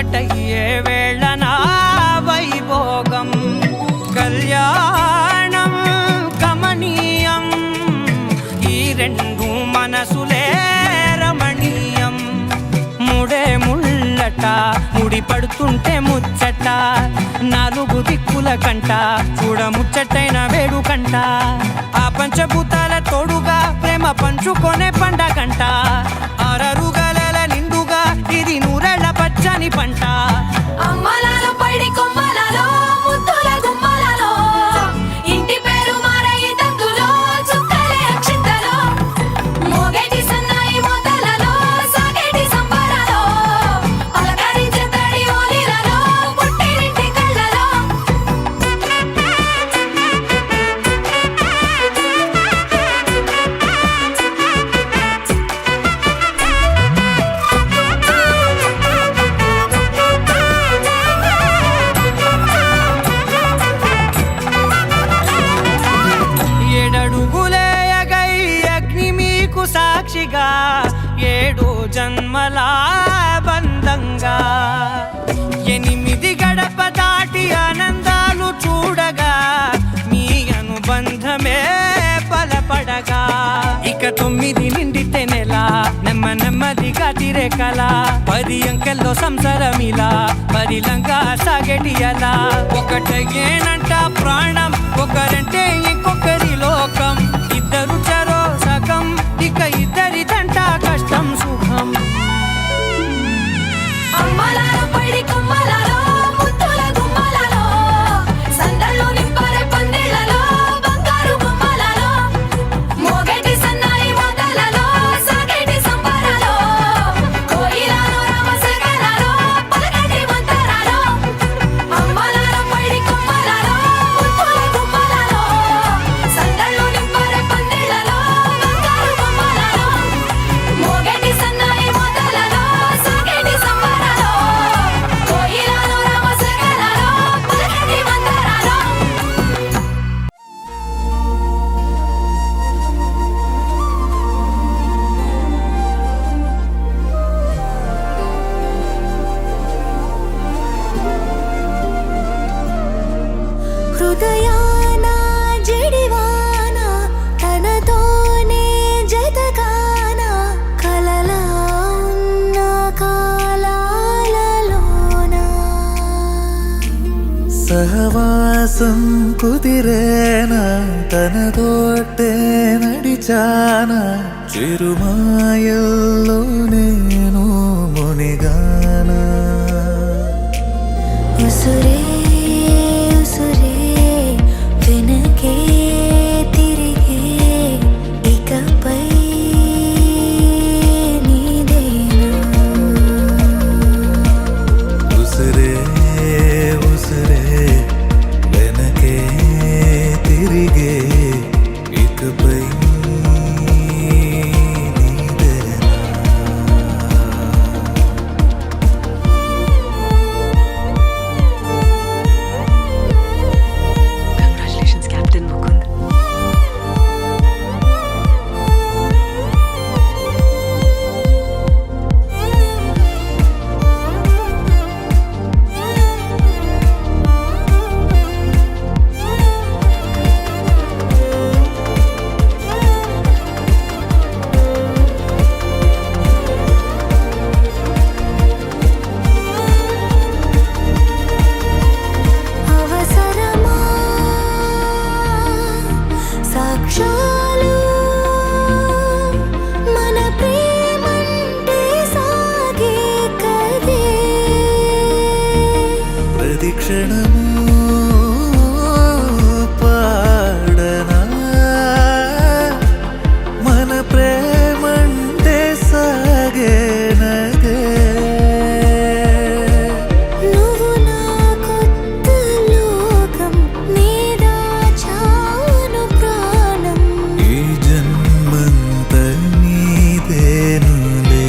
ఒక్కటయ్యే వేళ నా వైభోగం కళ్యాణం కమనీయం ఈ రెండు మనసులే రమణీయం ముడే ముళ్ళట ముడి పడుతుంటే ముచ్చట నాలుగు దిక్కుల కంట చూడ ముచ్చటైన వేడుకంట ఆ పంచభూతాల తోడుగా ప్రేమ పంచుకొనే పండగంట ఆరరుగల నిండుగా ఇది నూరెళ్ళ పచ్చని పంట అమ్మలాలో పైడి కొమ్మలలో ముద్దుల గుమ్మలలో ఇంటి పేరు మారయి తందులో చుక్కలే అక్షింతలో మోగేటి సన్నాయి మోతలలో సాగేటి సంబరాలో పలకరించే తడి ఓలిలలో పుట్టినింటి కళ్ళలో ఏడడుగులేయగై అగ్ని మీకు సాక్షిగా 7 జన్మల బంధంగా 8 గడప దాటి ఆనందాలు చూడగా మీ అనుబంధమే బలపడగా ఇక 9 నిండితే నెల నెమ్మదిగా తిరే కల 10 అంకెల్లో సంసారమిలా పరిలంగా సాగేటి అలా ఒకటేనంట ప్రాణం ఒకరంటే ఇంకొకరి లోకం ఇద్దరు చరో సగం ఇక ఇద్దరిదంట కష్టం సుఖం అమ్మలాలో పైడి కొమ్మలలో ముద్దుల గుమ్మలలో సందళ్ళు నింపరే పందిళ్ళలో బంగారు బొమ్మలలో మోగేటి సన్నాయి మోతలలో సాగేటి సంబరాలో కోయిలలో రామశకలలో పలకటి మంతరాలో అమ్మలాలో పైడి కొమ్మలలో ముద్దుల గుమ్మలలో సందళ్ళు నింపరే పందిళ్ళలో బంగారు బొమ్మలలో మోగేటి సన్నాయి మోతలలో సాగేటి సంబరాలో కోయిలలో రామశకలలో పలకటి మంతరాలో హృదయాన జడివాన తనతోనే జతగాన కలలా ఉన్న కాలాలలోన సహవాసం కుదిరేనా తనతోటే నడిచానా చిరుమాయల్లో నేను మునిగానా ఉసురే ఉసురే వెనకే తిరిగే ఇకపై నీదేనా ఉసిరే ఉసిరే వెనకే తిరిగే ఇకపై నీదేనా Congratulations, Captain Mukund. అవసరమా సాక్షాలు మన ప్రేమంటే సాగే కదే ప్రతిక్షణము పాడనా మన ప్రేమంటే సాగేనదే నువ్వు నా కొత్త లోకం నీదా చాను ప్రాణం ఈ జన్మంత నీదేనులే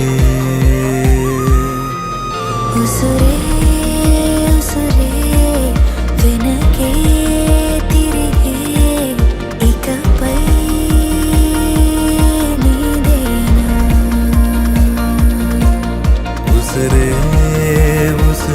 ఉసురే ఉసురే వెనకే తిరిగే ఇకపై నీదేనా ఉసిరే ఉసిరే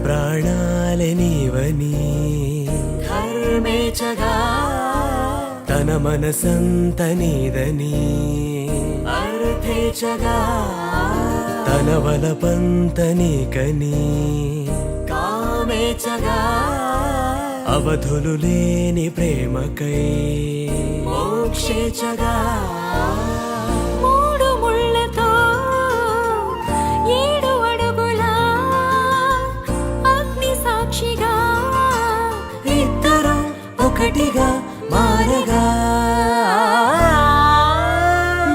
ప్రాణాలే నీవని ధర్మేచగా తన మనసంత నీదని అర్థేచగా తన వలపంత నీకని కామేచగా అవధులు లేని ప్రేమకై మోక్షేచగా మూడు ముళ్ళతో 7 అడుగుల అగ్ని సాక్షిగా ఇద్దరు ఒకటిగా మారగా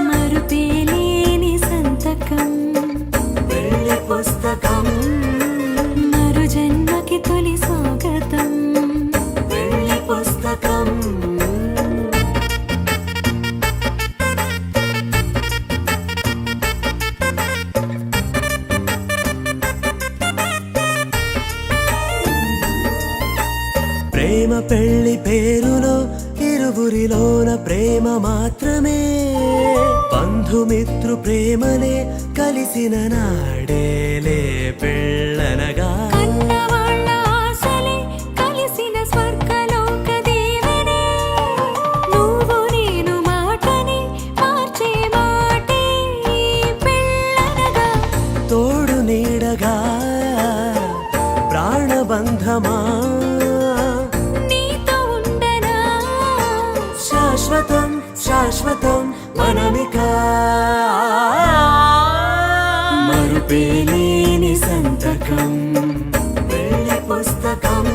మరుపేలేని సంతకం వెళ్ళి పుస్తకం మరు జన్మకి తొలి స్వాగతం వెళ్ళి పుస్తకం ప్రేమ పెళ్లి పేరులో ఇరువురిలోన ప్రేమ మాత్రమే బంధుమిత్రు ప్రేమనే కలిసిన నాడేలే పెళ్ళనగా కన్నవాళ్ళ ఆశలే కలిసిన స్వర్గలోక దేవనే నువ్వు నేను మాటని మార్చే మాటే పెళ్ళనగా తోడు నీడగా ప్రాణబంధమా నీతో ఉండనా శాశ్వతం శాశ్వతం మనమిక మరుపేలేని సంతకం వెళ్ళి పుస్తకం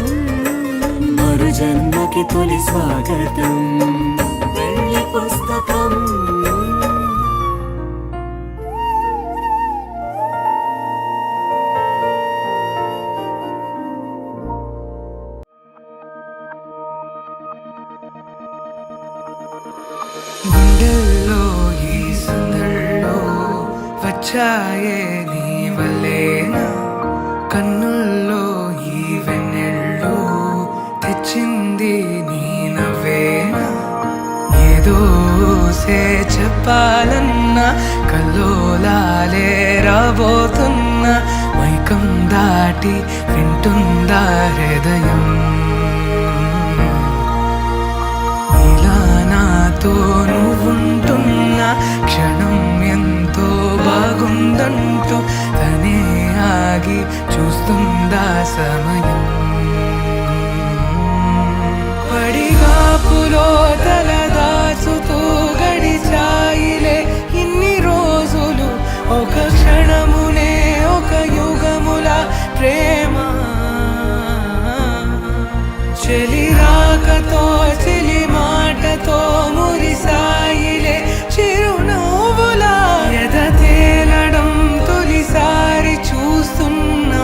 మరు జన్మకి తొలి స్వాగతం వెళ్ళి పుస్తకం గుండెల్లో ఈ సందడిలో వచ్చాయే నీ వల్లేనా కన్నుల్లో ఈ వెన్నెళ్ళు తెచ్చింది నీ నవ్వేనా ఏదో సే చెప్పాలన్నా కల్లోలాలే రాబోతున్నా మైకం దాటి వింటుందా హృదయం ఇలా నాతో నువ్వుంటున్న క్షణం ఎంతో బాగుందంటూ తనే ఆగి చూస్తుందా సమయం పడిగాపులో తల దాచుతూ గడిచాయిలే ఇన్ని రోజులు ఒక క్షణమునే ఒక యుగముల ప్రేమ చెలి రాకతో చెలి మాటతో మురిసాయిలే చిరునవ్వులా ఎద తేలడం తొలిసారి చూస్తున్నా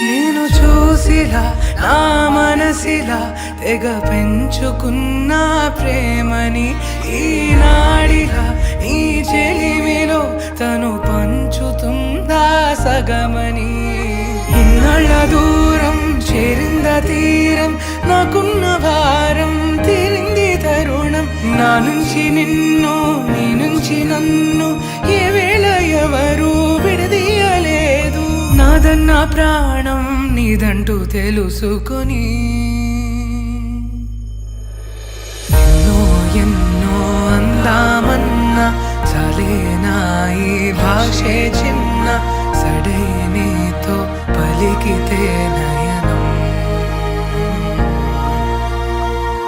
నేను చూసిలా నా మనసిలా తెగ పెంచుకున్న ప్రేమని ఈనాడిలా ఈ చెలిమిలో తను పంచుతుందా సగమని ఇన్నాళ్ళ దూరం చేరింద తీరం నాకున్న భారం తీరింది తరుణం నా నుంచి నిన్ను నీ నుంచి నన్ను ఏ వేళ ఎవరు విడదీయలేదు నాదన్న ప్రాణం నీదంటూ తెలుసుకొని ఎన్నో ఎన్నో అందామన్నా చలేనా ఈ భాషే చిన్న సడై నీతో పలికితే నయనం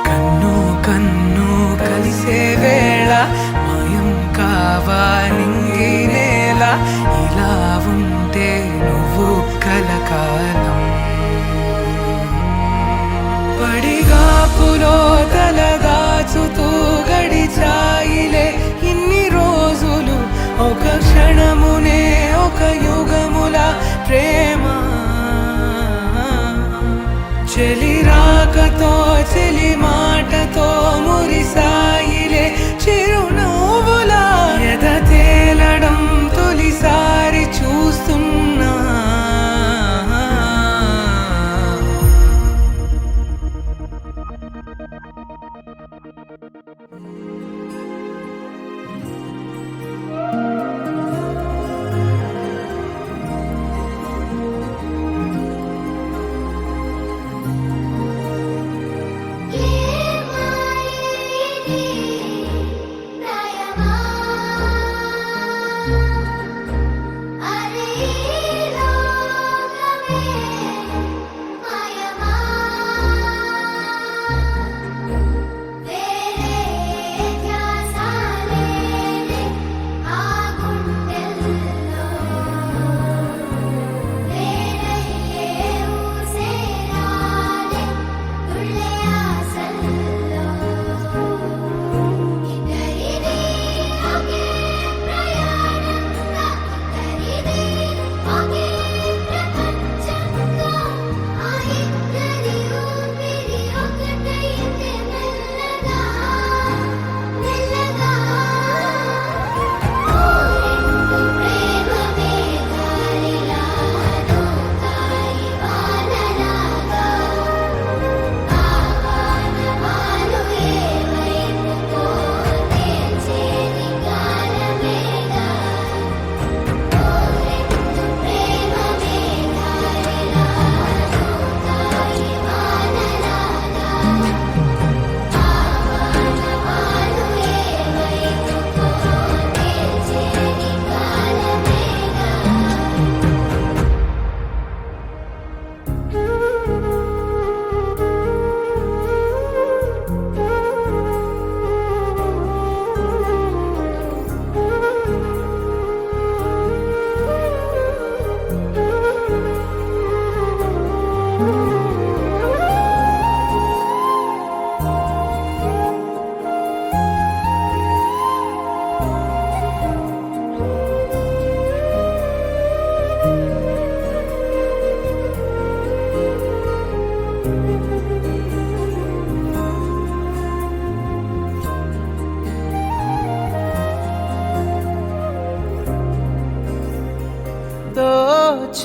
కన్ను కన్ను కలిసే వేళ మాయం కావా నింగి నేల ఇలా ఉంటే నువ్వు కలకాలం పడిగాపులో తల దాచుతూ గడిచాయిలే ఇన్ని రోజులు ఒక క్షణమునే ఒక యుగముల ప్రేమ చెలి రాకతో చెలి మాటతో మురిసాయిలే చిరునవ్వులా ఎద తేలడం తొలిసారి చూస్తున్నా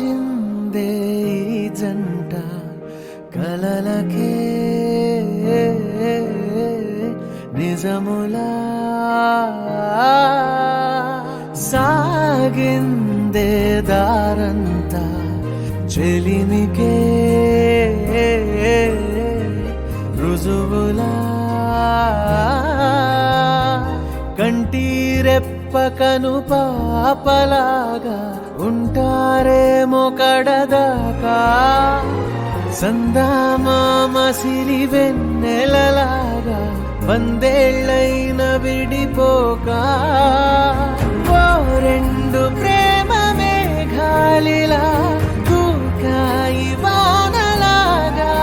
వచ్చిందే ఈ జంట కలలకే నిజములా సాగిందే దారంతా చెలిమికే రుజువులా కంటిరెప్పకను పాపలాగా ఉంటారేమో కడదాకా సందామామ సిరి వెన్నెలలాగా వందేళ్ళైన విడిపోక ఓ రెండు ప్రేమ మేఘాలిలా దూకాయి వానలాగా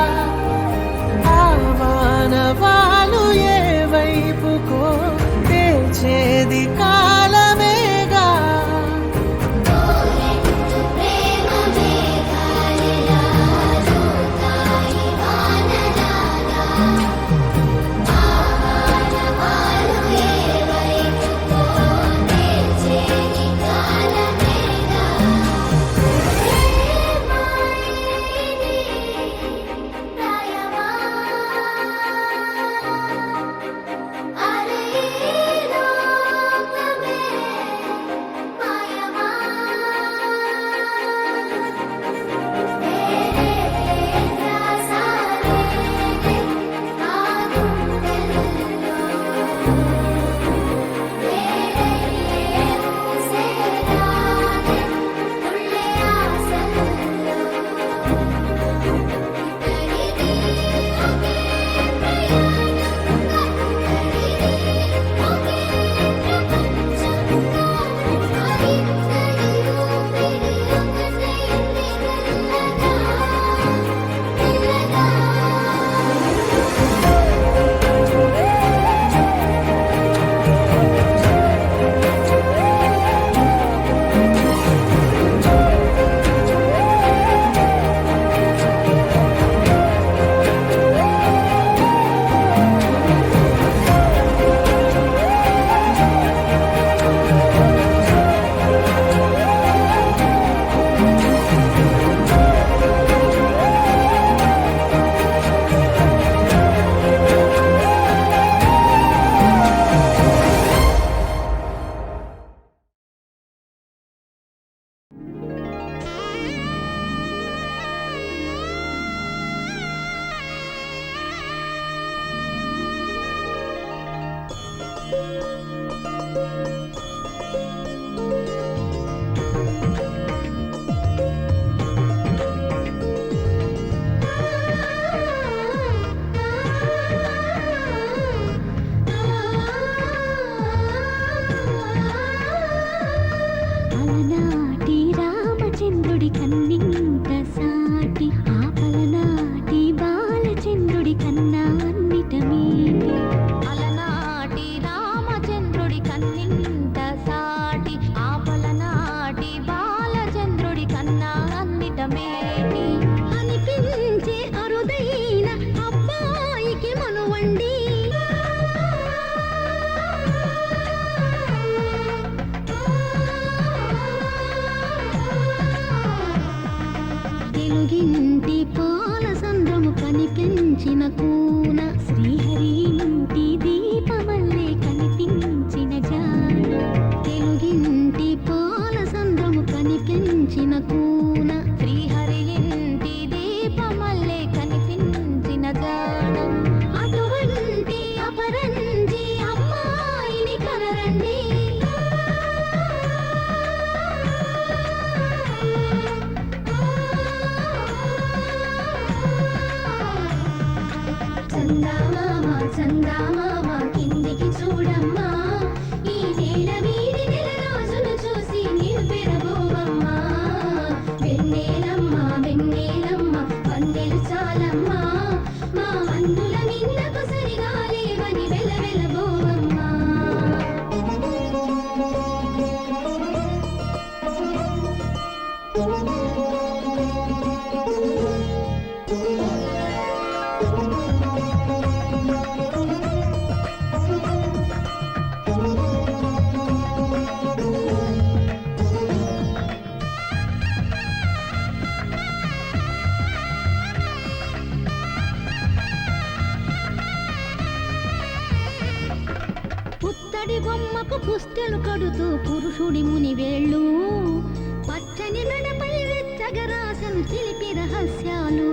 ఆ వానవాలు ఏ వైపుకో తెచేది కాలమేగా అలనాటి రామచంద్రుడి కన్నింత సాటి ఆపలనాటి బాలచంద్రుడి కన్నా అన్నిట మీటి అలనాటి రామచంద్రుడి కన్నింత సాటి ఆపలనాటి బాలచంద్రుడి కన్నా అన్నిట మేటి అనిపించే అరుదైన అబ్బాయికి మనువండి తెలుగింటి పాల సంద్రము కనిపించిన కూన శ్రీహరి ఇంటి దీపమల్లే కనిపించిన జాడ తెలుగింటి పాల సంద్రము కనిపించిన కూన శ్రీహరి ఇంటి దీపమల్లే కనిపించిన జాడ అటువంటి అపరంజి అమ్మాయిని కనరండి బొమ్మకు పుస్తెలు కడుతూ పురుషుడి ముని వేళ్ళు పచ్చని మెడపై వెచ్చగరాసను చిలిపి రహస్యాలు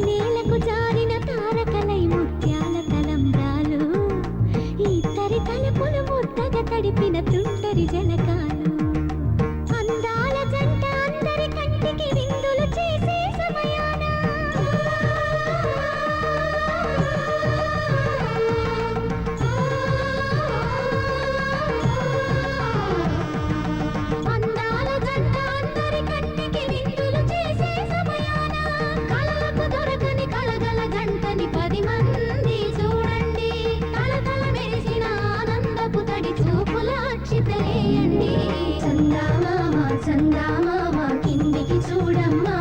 నేలకు జారిన తారకలై ముత్యాల తలంబ్రాలు ఇద్దరి తలుపులు ముద్దగా తడిపిన తుంటరి జలకాలు అందాల జంట అందరి కంటికి విందులు చేసే సమయాన అందాల జంట అందరి కంటికి విందులు చేసే సమయాన కళలకు దొరకని కళగల జంటని 10 మంది చూడండి కళకళ మెరిసిన ఆనందపు తడి చూపుల అక్షితలేయండి చందామామ చందామామ కిందికి చూడమ్మా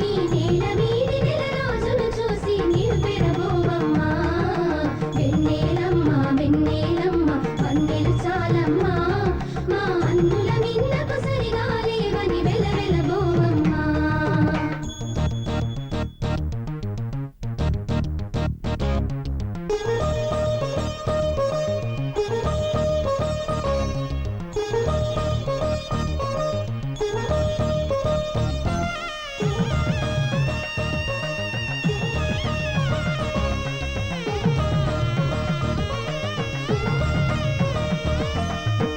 ఈ నేల వీధి నెల రోజులు చూసి నీవు పెరబోవమ్మా వెన్నెలమ్మ వెన్నెలమ్మ వందెలు చాలమ్మా మా అన్నుల మిన్నకు సరిగా లేవని వెలవెలబోవమ్మా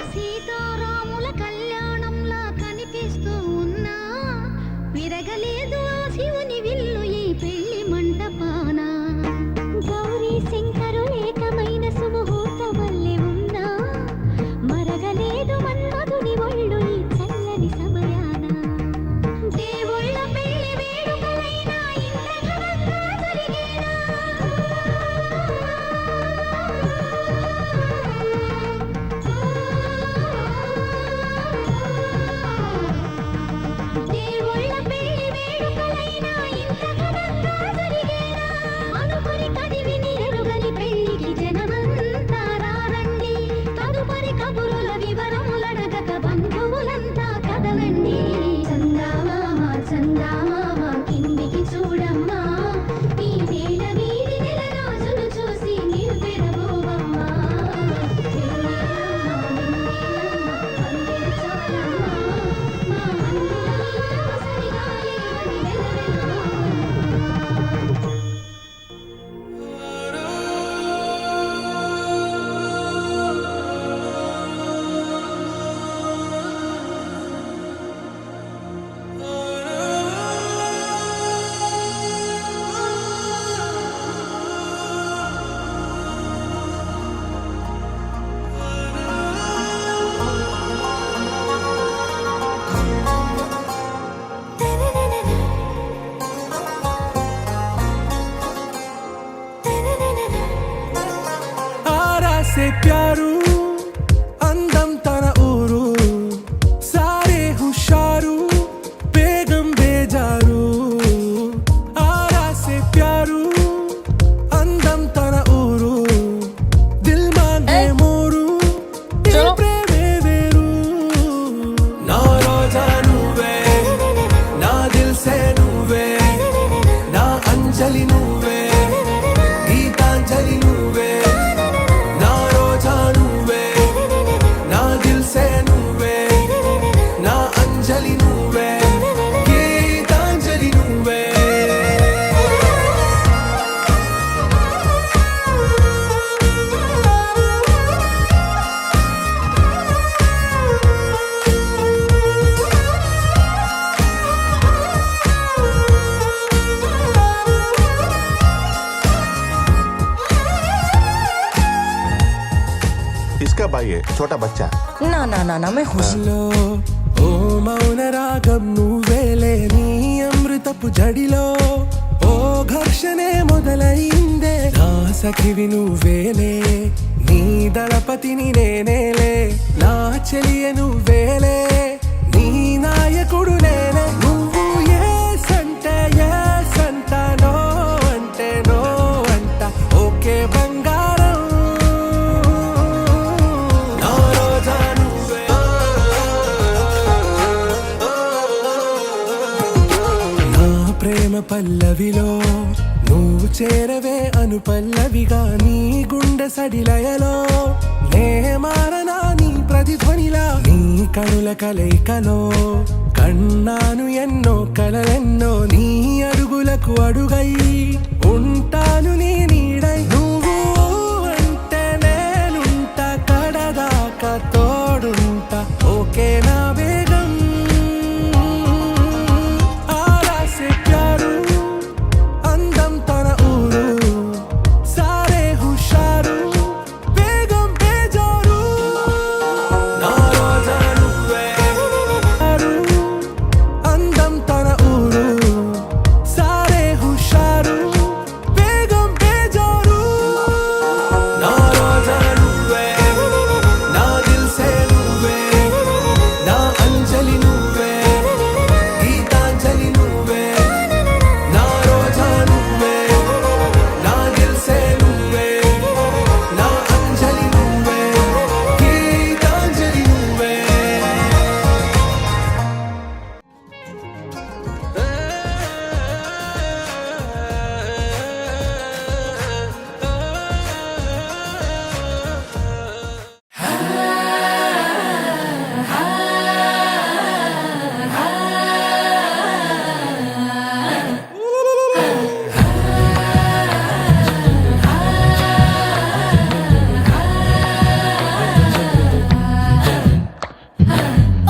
సీతారాముల కళ్యాణంలా కనిపిస్తూ ఉన్నా విరగలేదు ఆ శివుని విల్లు ఈ పెళ్లి మంటపాన గౌరీ శంకరు ఏకమైన సుముహూర్త వల్లే ఉన్నా మరగలేదు మన్మధుని ఒళ్ళు ఈ చల్లని సమయాన దేవుళ్ళ పెళ్లి వేడుకలైనా ఇంద్రఘనంగా జరిగేనా దేవుళ్ళ పెళ్లి వేడుకలైనా ఇంద్రఘనంగా జరిగేనా అనుకుని కదివిని ఎరుగని పెళ్లికి జనమంతా రారండి తదుపరి కబురుల వివరములడగక బంధువులంతా కదలండి చందామామ చందామామ కిందికి చూడమ్మా ఈ నేల వీధి నెల రోజులు చూసి నీవు పెరబోవమ్మా వెన్నెలమ్మ వెన్నెలమ్మ వందెలు చాలమ్మా మా అన్నుల మిన్నకు సరిగా లేవని వెలవెలబోవమ్మా आरा से प्यारू అందం తన ఊరు సారే హుషారు బేగం బేజారు ఆరా से प्यारू అందం తన ఊరు దిల్ మాంగే మోరు ఈ ప్రేమే వేరు నా రోజా నువ్వే నా దిల్ సే నువ్వే నా అంజలి నువ్వే గీతాంజలి నువ్వే నా రోజా నువ్వే నా దిల్ సే నువ్వే నా అంజలి నువ్వే గీతాంజలి నువ్వే इसका भाई है छोटा बच्चा। ना ना ना ना मैं खुश హలో ఓ మౌన రాగం నువ్వేలే నీ అమృతపు జడిలో ఓ ఘర్షణే మొదలైందే నా సఖివి నువ్వేలే నీ దళపతిని నేనేలే నా చెలియ నువ్వేలే నీ నాయకుడు నేనే నువ్వు ఏ సంట నో అంటే నో అంట ఓకే బంగారం నా రోజా నువ్వే నా ప్రేమ పల్లవిలో నువ్వు చేరవే అను పల్లవిగా నీ గుండె సడిలయలో నే మారనా నీ ప్రతిధ్వనిలా నీ కనుల కలయికలో కన్నాను ఎన్నో కలలెన్నో నీ అడుగులకు అడుగై ఉంటాను నీ నీడై నువ్వు అంటే నేనుంట కడదాకా తోడుంట ఓకే నా వేగం ఆరాసే ప్యారు అందం తన ఊరు సారే హుషారు వేగం బేజారు నా రోజా నువ్వే అందం తన ఊరు సారే హుషారు వేగం బేజారు నా రోజా నువ్వే నా దిల్సే నువ్వే నా అంజలి నువ్వే గీతాంజలి నువ్వే నా రోజా నువ్వే నా దిల్సే నువ్వే నా అంజలి నువ్వే గీతాంజలి నువ్వే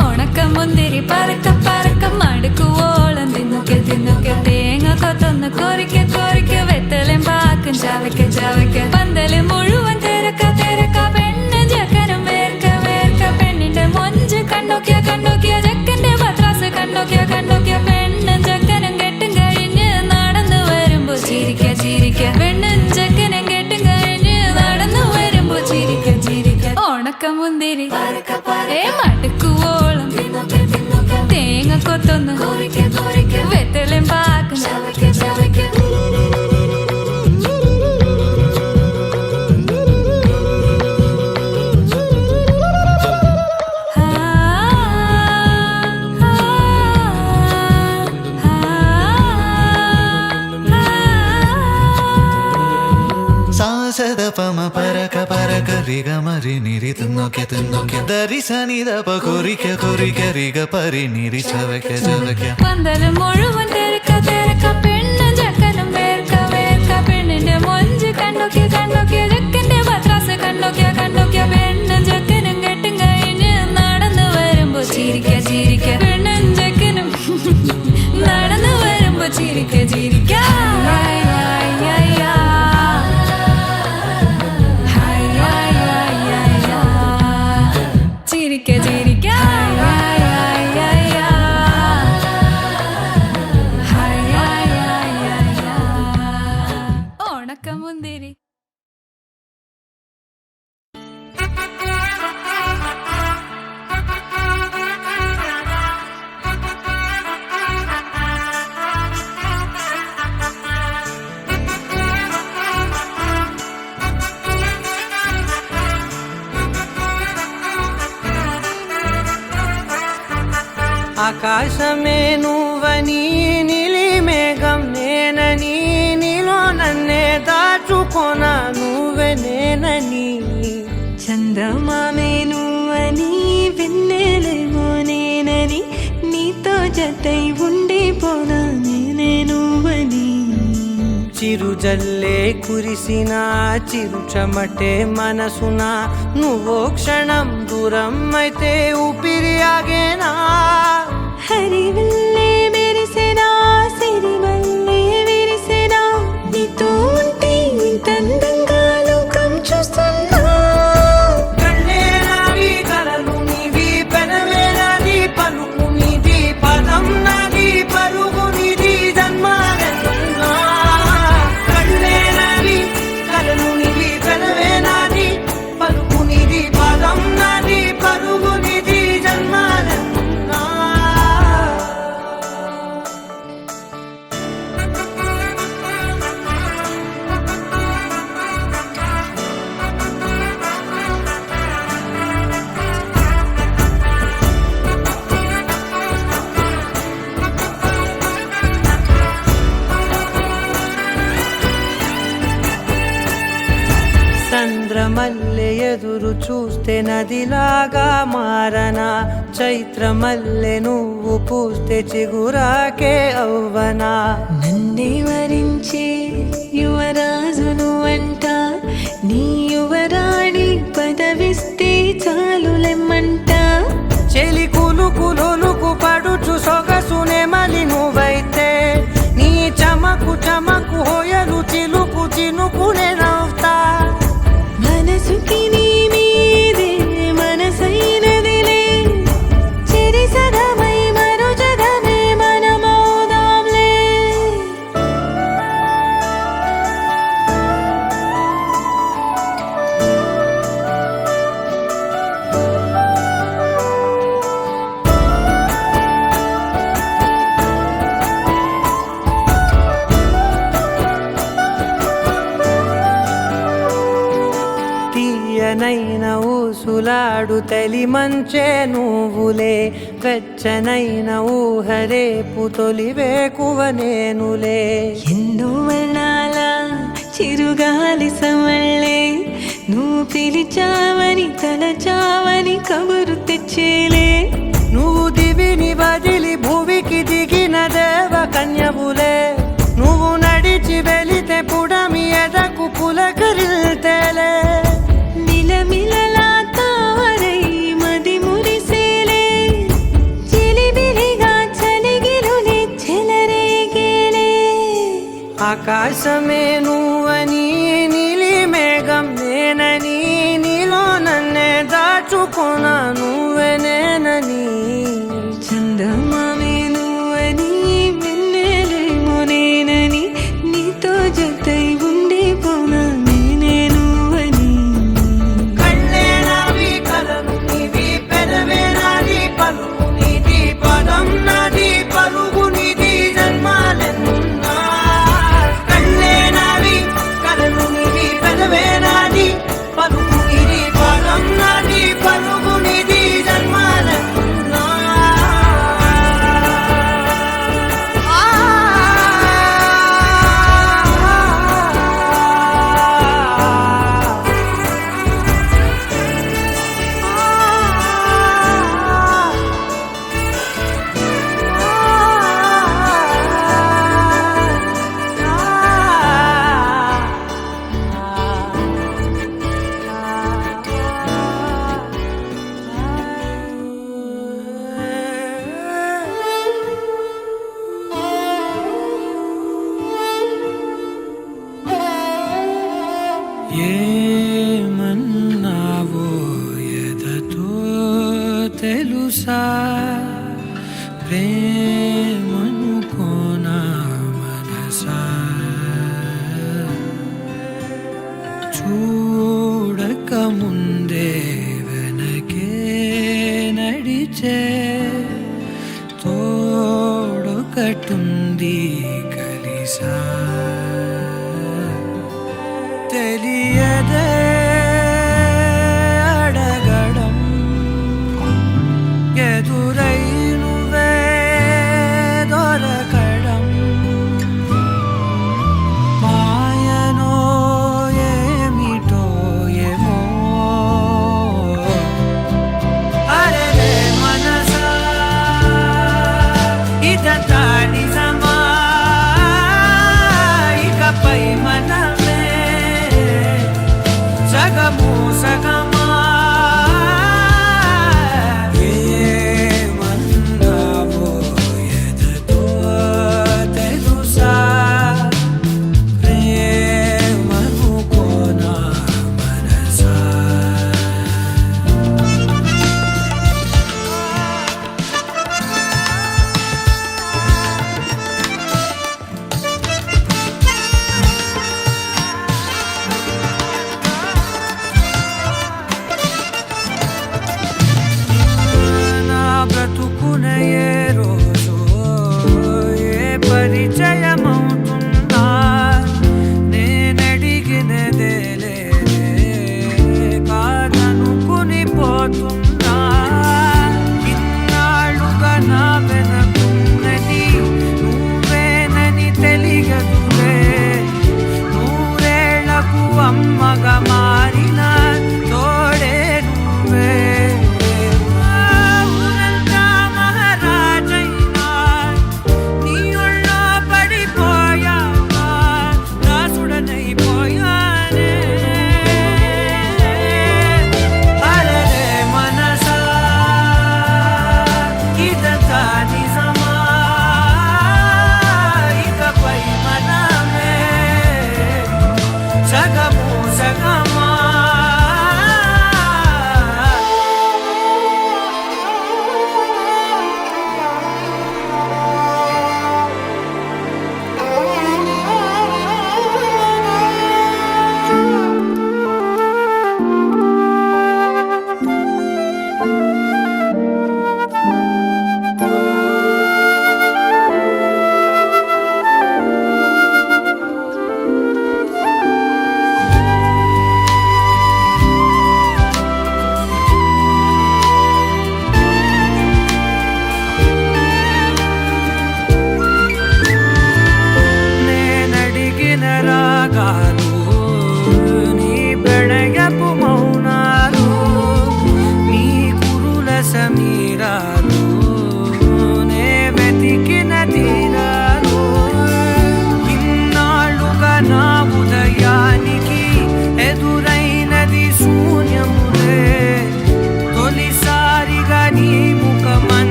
ഉണക്ക മുന്തിരി പറക്ക പറക്ക മടുക്കു ഓളം തിന്നുക്കെ തിന്നുക്കെ തേങ്ങ കൊത്തൊന്ന് കൊറിക്ക കൊറിക്ക വെത്തലും പാക്കും ചവയ്ക്ക ചവയ്ക്ക പന്തല് മുഴുവൻ തിരക്ക തിരക്ക പെണ്ണ് ജക്കനും വേർക്ക വേർക്ക പെണ്ണിന്റെ മൊഞ്ച് കണ്ടോക്കിയ കണ്ടോക്കിയ ജക്കന്റെ പത്രാസ് കണ്ടോക്കിയ കണ്ടോക്കിയ പെണ്ണും ജക്കനും കെട്ടും കഴിഞ്ഞ് നടന്നു വരുമ്പോ ചിരിക്ക ചിരിക്ക പെണ്ണും ജക്കനും കെട്ടും കഴിഞ്ഞ് നടന്നു വരുമ്പോ ചിരിക്ക ചിരിക്ക ഉണക്ക മുന്തിരി ഏ മടുക്കുവോളം തേങ്ങ കൊത്തൊന്ന് വെത്തലും പാക്കും సాసద పమ పరక పరక రిగ మరి నిరి తున్నొకె తున్నొకె దరి సని దప కొరిక కొరిక రిగ పరి నిరి చవకె చవకె പന്തല് മുഴുവൻ തിരക്ക തിരക്ക പെണ്ണും ജക്കനും വേർക്ക വേർക്ക പെണ്ണിന്റെ മൊഞ്ച് കണ്ടോക്കിയ കണ്ടോക്കിയ ജക്കന്റെ പത്രാസ് കണ്ടോക്കിയ കണ്ടോക്കിയ പെണ്ണും ജക്കനും കെട്ടും കഴിഞ്ഞ് നടന്നു വരുമ്പോ ചിരിക്ക ചിരിക്ക പെണ്ണും ജക്കനും നടന്നു വരുമ്പോ ചിരിക്ക ചിരിക്ക ഹായ് ഹായ് ഹായ് ഹായ് ചിരിക്ക ചിരിക്ക ഉണക്ക മുന്തിരി ఆకాశమే నువ్వని నీలి మేఘం నేనని నీలో నన్నే దాచుకోన నువ్వే నేనని చందమామే నువ్వని వెన్నెలేమో నేనని నీతో జతై ఉండిపోనా నేనే నువ్వని చిరుజల్లే కురిసిన చిరు చెమటే మనసున నువ్వో క్షణం దూరం అయితే ఊపిరి ఆగేనా హరివల్లే మెరిసెనా సిరివల్లే విరిసెనా నీతో ఉంటే ఇంత అందంగా లోకం చూస్తున్నా కళ్ళే నావి కలలు నీవి పెనవే నాది పలుకు నీది పదం నాది పరుగు నీది జన్మాలెన్నున్నా కళ్ళే నావి కలలు నీవి పెనవే నాది పలుకు నీది పదం నాది పరుగు నీది జన్మాలెన్నున్నా ఎదురు చూస్తే నదిలాగా మారనా చైత్రమల్లె నువ్వు పూస్తే చిగురాకే అవ్వనా నన్నే వరించే యువరాజును అంట నీ యువరాణి పదవిస్తే చాలులెమ్మంట చెలి కులుకు పడుచు సొగసునే మలి నువ్వైతే నీ చమకు చమకు హోయలు చిలుకు చినుకునే నవ్వుతా మనసుకి నీ మీదే మనసైనదిలే చెరి సగమై మరో జగమే మనమౌదాంలే తీయనైన ఊసులాడు తలి మంచే నువ్వులే వెచ్చనైన ఊహరేపు తొలి వేకువ నేనులే ఎన్నో వర్ణాల చిరుగాలి సమళ్ళే నువ్వు పిలిచావని తలచావని కబురు తెచ్చేలే నువ్వు దివిని వదిలి భూమికి దిగిన దేవ కన్యవులే నువ్వు నడిచి వెళితే పుడమి ఎదకు పులకరిల్తేలే మిలమిలలా తారై మది మురిసేలే చిలిబిలిగా చలిగిలునే చెలరేగేలే ఆకాశమే నువ్వని నీలి మేఘం నేనని నీలో నన్నే దాచుకున్నా నువ్వే నేనని చందమామే నువ్వని వెన్నెలేమో నేనని నీతో జతై ఉండిపోనా నేనే నువ్వని కళ్ళే నావి కలలు నీవి పెదవే నాది పలుకు నీది పదం నాది పలుగు నీది జన్మాలెన్నున్నా కళ్ళే నావి కలలు నీవి పెదవే నాది పలుకు నీది పదం నాది పలుగు నీది జన్మాలెన్నున్నా ఏమన్నావో ఎదతో తెలుసా ప్రేమను కోనా మనసా చూడక ముందే వెనకే నడిచే తోడొకటుంది కలిసా తెలియదే అడగడం ఎదురై నువ్వే దొరకడం మాయనో ఏమిటో ఏమో అరే మనసా ఇదంతా నిజమా ఇకపై మనమే సగము సగమా ఏమన్నావో ఎదతో తెలుసా ప్రేమను కోనా మనసా నా బ్రతుకునే ఏ రోజు ఏ పరిచయమవుతున్నా నేనడిగినదేలే కాదనుకుని పోతున్నా ఇన్నాళ్ళుగా నా వెనకున్నది నువ్వేనని తెలియదులే నూరేళ్లకు అమ్మగా మారిన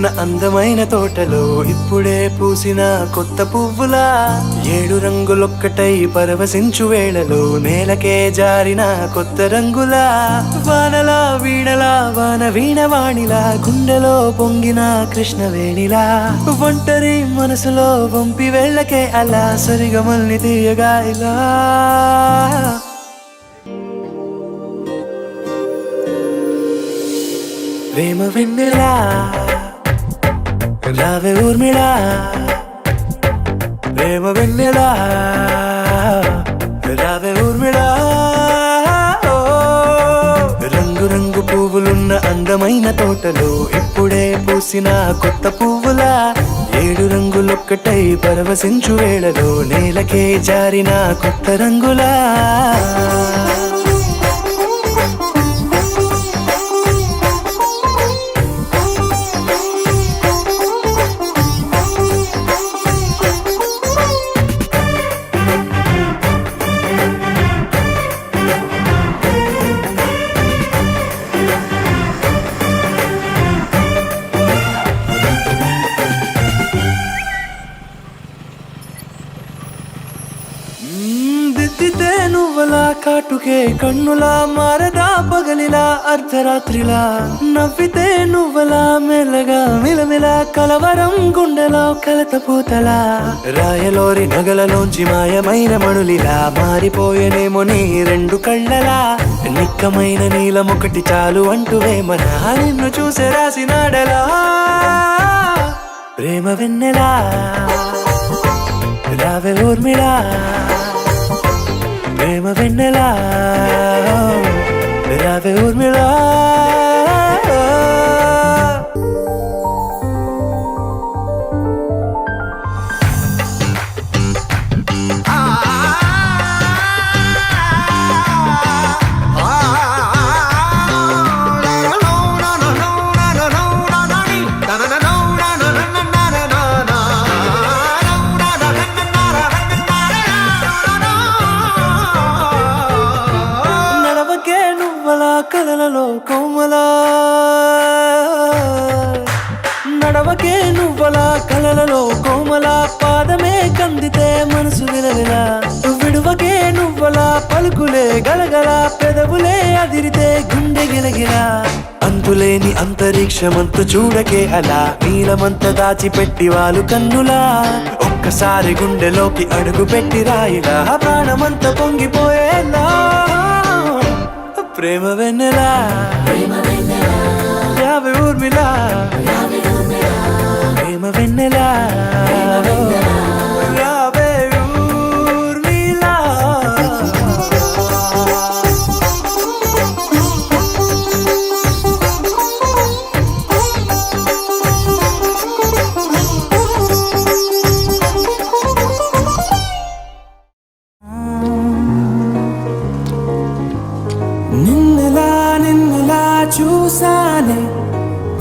పువ్వులున్న అందమైన తోటలో ఇప్పుడే పూసిన కొత్త పువ్వులా 7 రంగులొక్కటై పరవశించు వేళలో నేలకే జారిన కొత్త రంగులా వానలా వీణలా వాన వీణవాణిలా గుండెలో పొంగిన కృష్ణవేణిలా ఒంటరి మనసులో వంపి వెళ్ళకే అలా సరిగమల్ని తీయగా ఇలా ప్రేమ వెన్నెలా రావే ఊర్మిళా ప్రేమ వెన్నెలా రావే ఊర్మిళా ఓ, రంగు రంగు పువ్వులున్న అందమైన తోటలో ఇప్పుడే పూసిన కొత్త పువ్వులా 7 రంగులొక్కటై పరవశించు వేళలో నేలకే జారిన కొత్త రంగులా దిద్దితే నువ్వలా కాటుకే కన్నులా మారదా పగలిలా అర్ధరాత్రిలా నవ్వితే నువ్వలా మెల్లగా మిలమిలా కలవరం గుండెలో కలత పూతలా రాయలోరి నగలలోంచి మాయమైన మణులిలా మారిపోయేనేమో నీ 2 కళ్ళలా నిక్కమైన నీలమొకటి చాలు అంటూ వేమన నిన్ను చూసే రాసినాడలా ప్రేమ వెన్నెలా రావే ఊర్మిళా ప్రేమ వెన్నెలా రావే ఊర్మిళా కలలలో కోమలా నడవకే నువ్వలా కలలలో కోమలా పాదమే కందితే మనసు విలవిలా విడువకే నువ్వలా పలుకులే గలగల పెదవులే అదిరితే గుండె గిలగిలా అంతులేని అంతరిక్షమంతు చూడకే అలా నీలమంత దాచిపెట్టి వాళ్ళు కన్నులా ఒక్కసారి గుండెలోకి అడుగు పెట్టి రాయిలా ప్రాణమంత పొంగిపోయేలా ప్రేమ వెన్నెలా రావే ఊర్మిళా ప్రేమ వెన్నెలా రావే ఊర్మిళా నిన్నలా చూసానే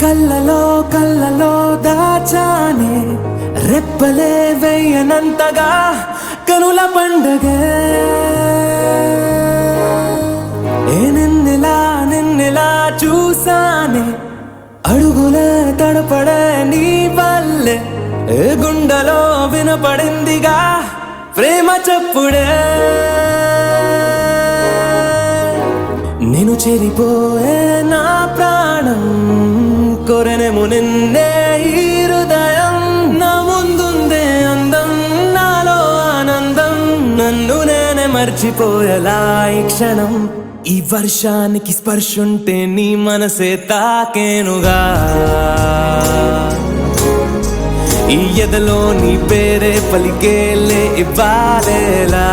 కళ్ళలో దాచానే రెప్పలే వేయనంతగా కనుల పండగే నిన్నలా చూసానే అడుగులే తడపడే నీ వల్లే గుండెలో వినపడిందిగా ప్రేమ చప్పుడే నేను చెరిపోయే నా ప్రాణం కొరనేమో నిన్నే ఈ హృదయం నా ముందుందే అందం నాలో ఆనందం నన్ను నేనే మర్చిపోయేలా ఈ క్షణం ఈ వర్షానికి స్పర్శుంటే నీ మనసే తాకేనుగా ఈ ఎదలో నీ పేరే పలికేలే ఇవ్వాలేలా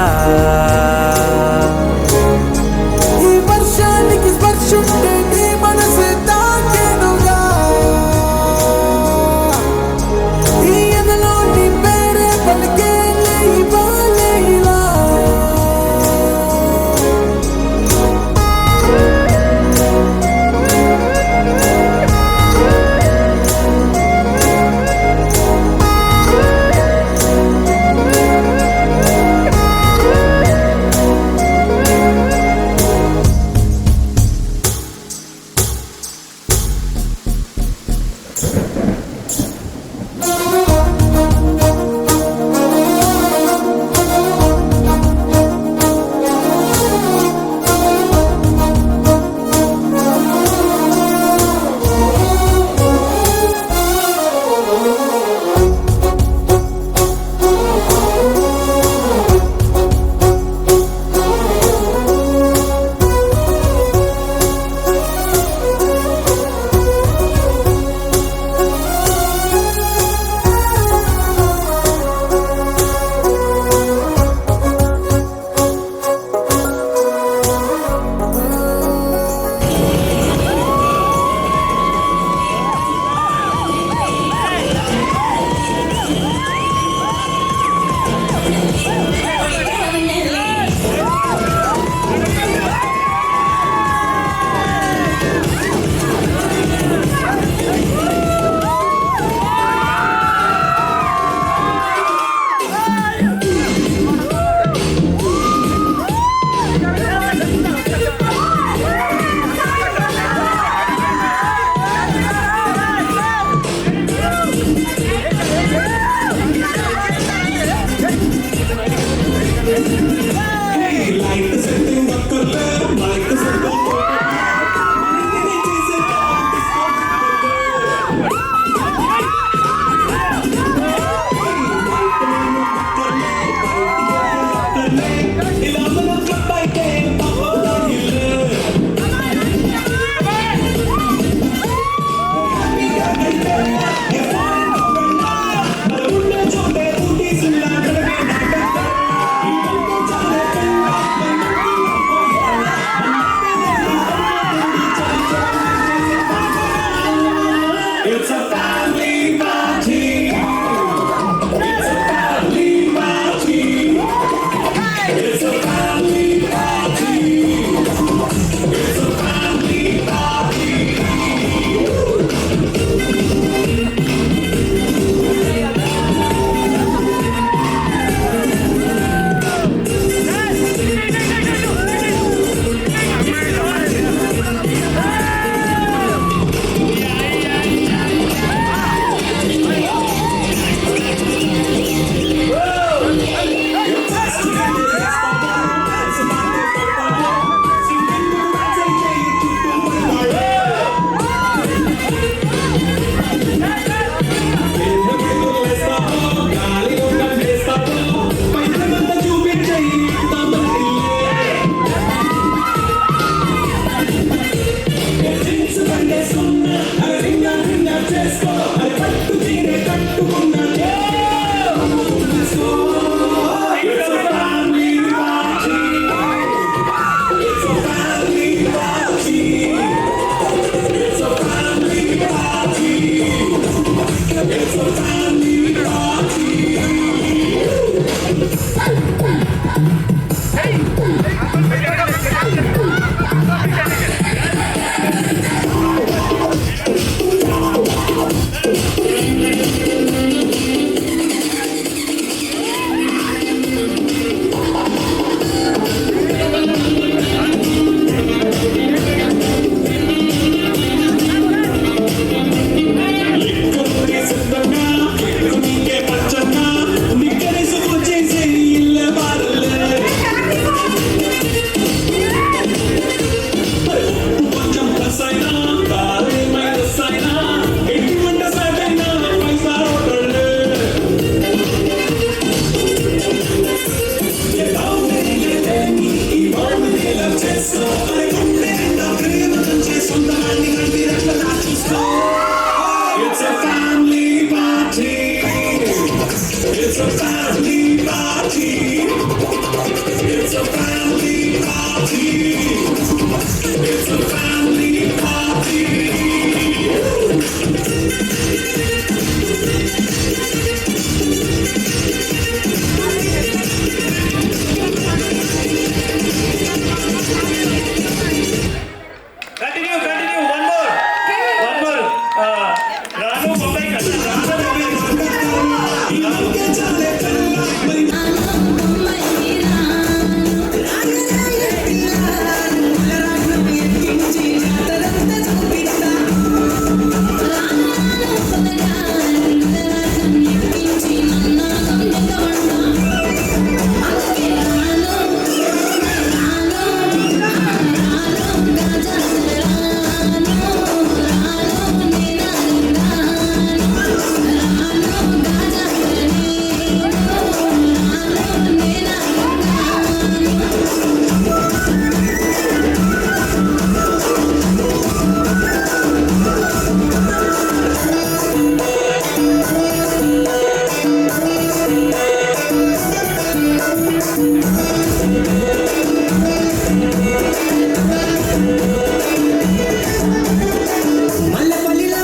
మల్లెపల్లిలా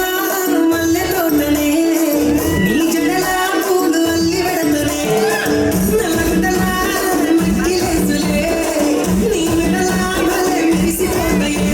మల్లె తోటనే నీ జడలా పూలు అల్లి పెడతనే నల్లగుడ్డలా మట్టిలేసులే నీ మెడలా భలే మెరిసిపోతాయే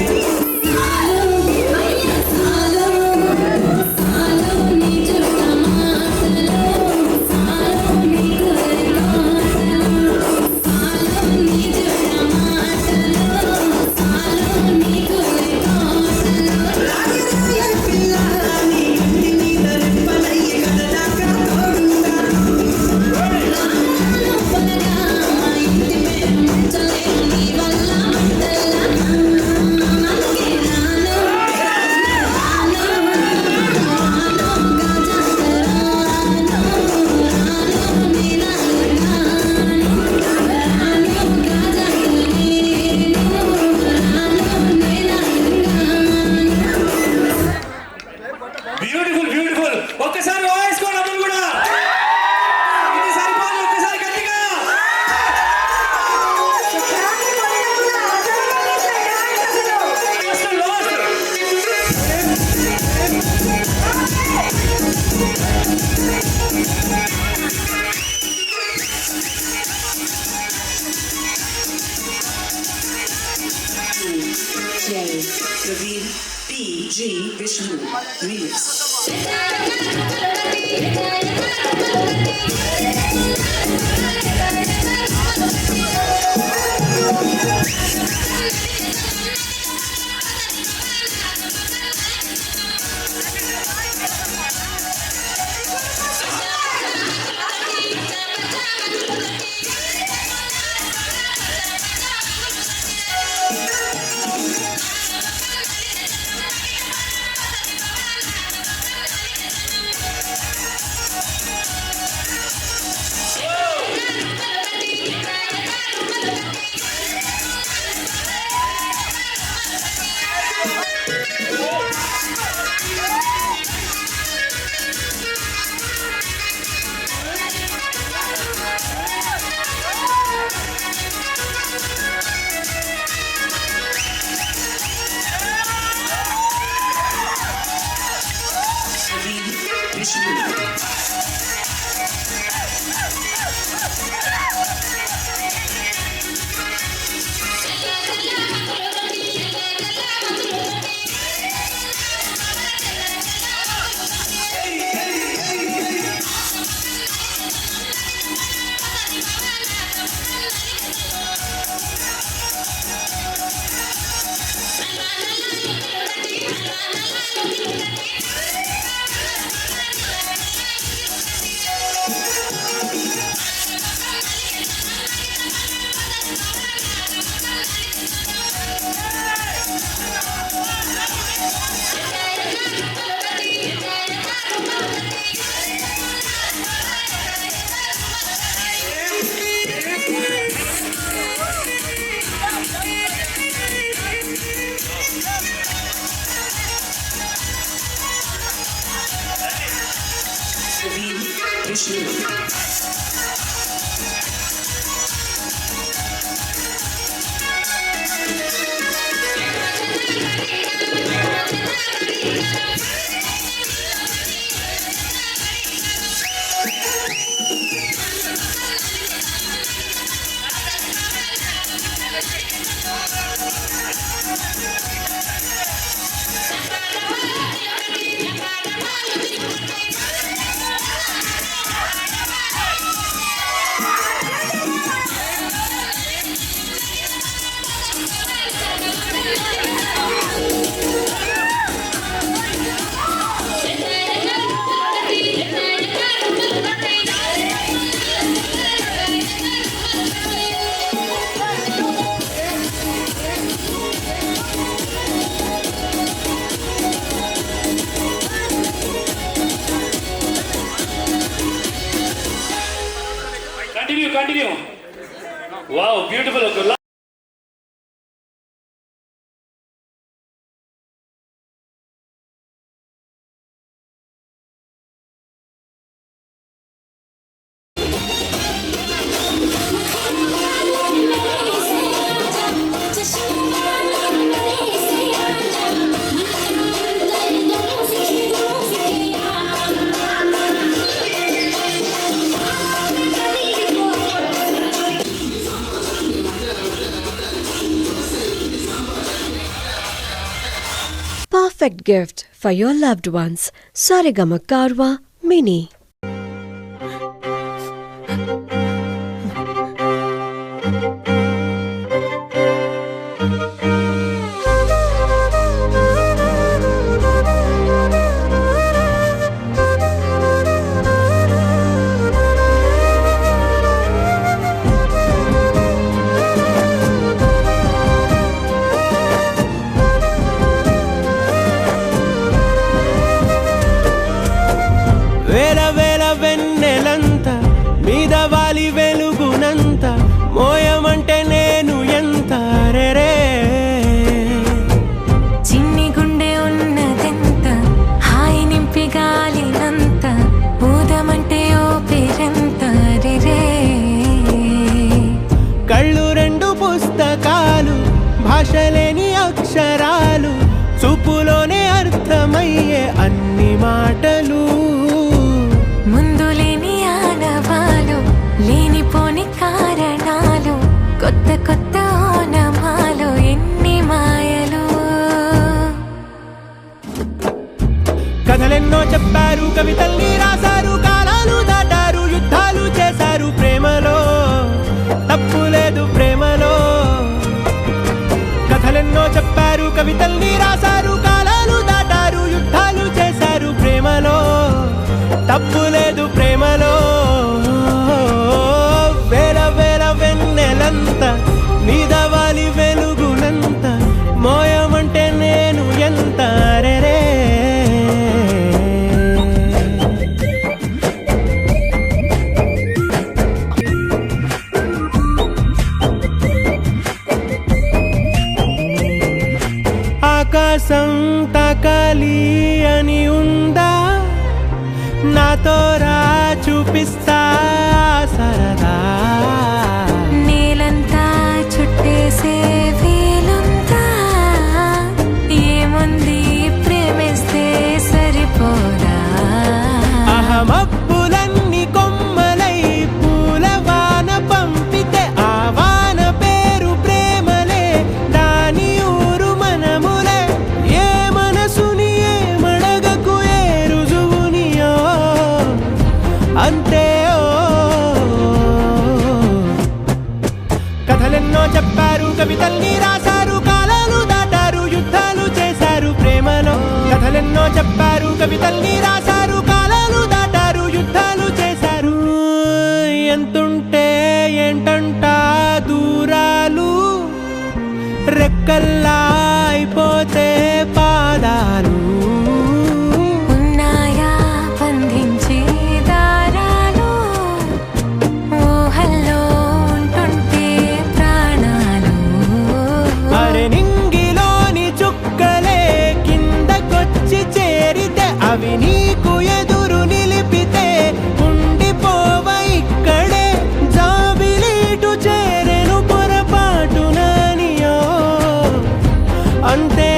బ్యూటిఫుల్ బ్యూటిఫుల్ ఒక్కసారి వాయిసుకోండి అప్పుడు కూడా ఇది సరిపోదు ఒక్కసారి గట్టిగా Continue. Wow, beautiful. perfect gift for your loved ones. Saregama Karwa Mini. వేల వేల వెన్నెలంత మీద వాలి వెలుగునంత మోయమంటే నేను ఎంత రే చిన్ని గుండె ఉన్నదెంత హాయి నింపి గాలినంత ఊదమంటే ఓ పేరెంత రే కళ్ళు రెండు పుస్తకాలు భాషలేని అక్షరాలు చూపులోనే అర్థమయ్యే అన్ని మాటలు ముందు లేని ఆనవాలు లేనిపోని కారణాలు కొత్త కొత్త ఓనమాలు ఎన్ని మాయలు కథలెన్నో చెప్పారు కవితల్ని రాశారు కాలాలు దాటారు యుద్ధాలు చేశారు ప్రేమలో తప్పు లేదు ప్రేమలో కథలెన్నో చెప్పారు కవితల్ని రాశారు కాలాలు దాటారు యుద్ధాలు చేశారు ప్రేమలో తప్పు లేదు ప్రేమలో వేల వేల వెన్నెలంత మీద వాలి వెలుగునంత మోయమంటే నేను ఎంత రే ఆకాశం తాకాలి అని ఉందా నాతో రా చూపిస్తా సరదా నేలంతా చుట్టేసే వీలుందా ఏముంది ప్రేమిస్తే సరిపోదా అహమప్పులన్నీ కొమ్మలై పూలవాన పంపితే ఆ వాన పేరు ప్రేమలే దాని ఊరు మనములే ఏ మనసుని ఏ మడగకు ఏ రుజువునియో అంతే కథలెన్నో చెప్పారు కవితల్ని రాశారు కాలాలు దాటారు యుద్ధాలు చేశారు ప్రేమలో కథలెన్నో చెప్పారు కవితల్ని రాశారు కాలాలు దాటారు యుద్ధాలు చేశారు ఎంతుంటే ఏంటంట దూరాలు రెక్కల్లా అయిపోతే పాదాలు ఉన్నాయా బంధించే దారాలు ఊహల్లో ఉంటుంటే ప్రాణాలు అరే నింగిలోని చుక్కలే కిందకొచ్చి చేరితే అవి నీకు ఎదురు నిలిపితే ఉండిపోవ ఇక్కడే జాబిలీటు చేరెను పొరపాటుననియో అంతే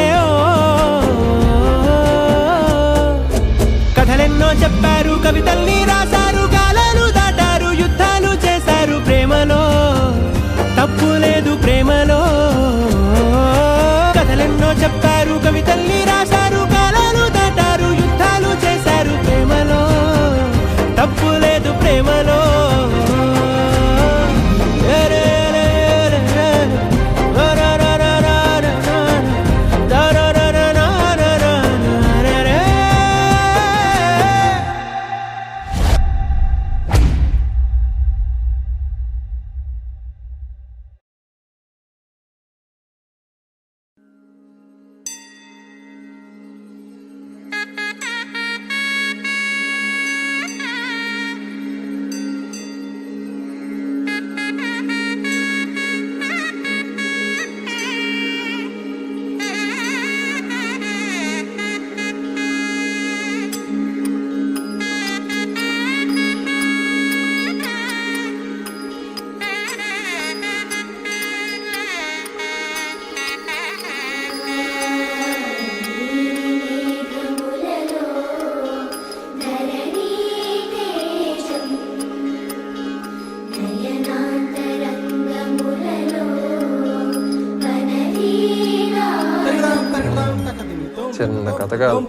చిన్న కథ కాదు.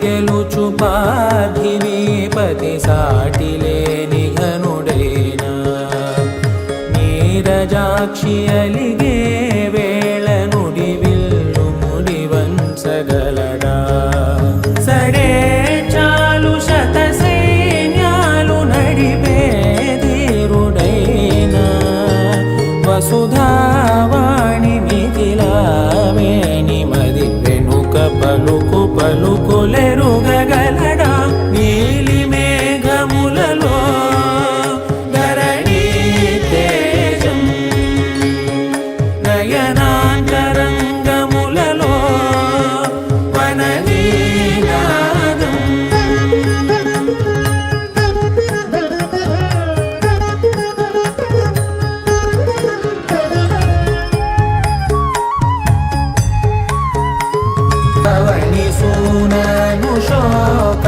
గెలుచు పాధిపతి సాటి లేని ఘనుడైనా నీరజాక్షి అలిగే వేళ నుడి విల్లు ముడి వంచగలడా సడే చాలు శత సైన్యాలు నడిపే ధీరుడైనా వసుధావాణి మిథిలావేణి మది వెనుక పలుకు పలుకులెరుగగలడా నీలి మేఘములలో ధరణి తేజం నయనాంతరంగములలో వననీనాదం అవని సూనను శోక